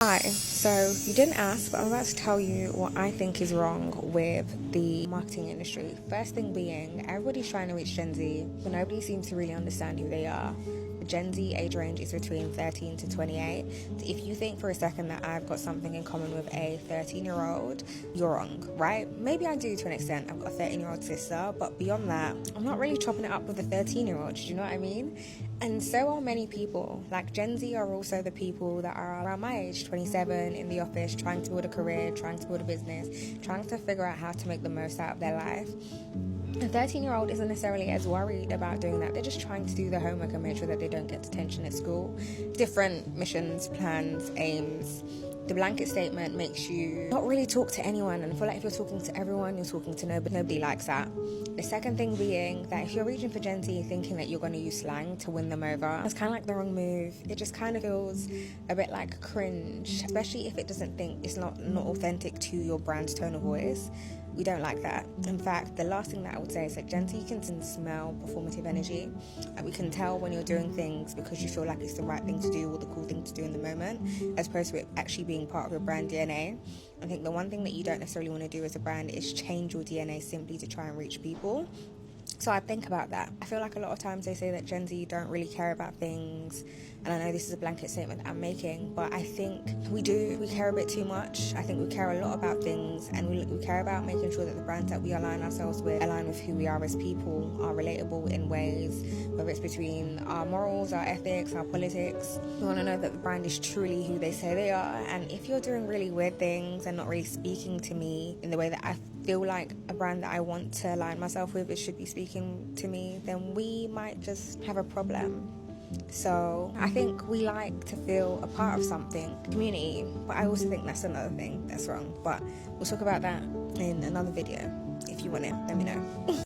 Hi, so you didn't ask, but I'm about to tell you what I think is wrong with the marketing industry. First thing being, everybody's trying to reach Gen Z, but nobody seems to really understand who they are. The Gen Z age range is between 13 to 28. So if you think for a second that I've got something in common with a 13-year-old, you're wrong, right? Maybe I do to an extent. I've got a 13-year-old sister, but beyond that, I'm not really chopping it up with a 13-year-old. Do you know what I mean? And so are many people. Like Gen Z are also the people that are around my age, 27, in the office, trying to build a career, trying to build a business, trying to figure out how to make the most out of their life. A 13-year-old isn't necessarily as worried about doing that. They're just trying to do the homework and make sure that they don't get detention at school. Different missions, plans, aims. The blanket statement makes you not really talk to anyone, and I feel like if you're talking to everyone, you're talking to nobody. Nobody likes that. The second thing being that if you're reaching for Gen Z thinking that you're going to use slang to win them over, it's kind of like the wrong move. It just kind of feels a bit like cringe, especially if it doesn't think it's not authentic to your brand's tone of voice. We don't like that. In fact, the last thing that I would say is that Gen Z can smell performative energy. And we can tell when you're doing things because you feel like it's the right thing to do or the cool thing to do in the moment, as opposed to it actually being part of your brand DNA. I think the one thing that you don't necessarily want to do as a brand is change your DNA simply to try and reach people. So I think about that. I feel like a lot of times they say that Gen Z don't really care about things, and I know this is a blanket statement that I'm making, but I think we do. We care a bit too much. I think we care a lot about things, and we care about making sure that the brands that we align ourselves with align with who we are as people, are relatable in ways, whether it's between our morals, our ethics, our politics. We want to know that the brand is truly who they say they are, and if you're doing really weird things and not really speaking to me in the way that I feel like a brand that I want to align myself with, it should be speaking to me, then we might just have a problem. So I think we like to feel a part of something, community, but I also think that's another thing that's wrong. But we'll talk about that in another video. If you want it, let me know.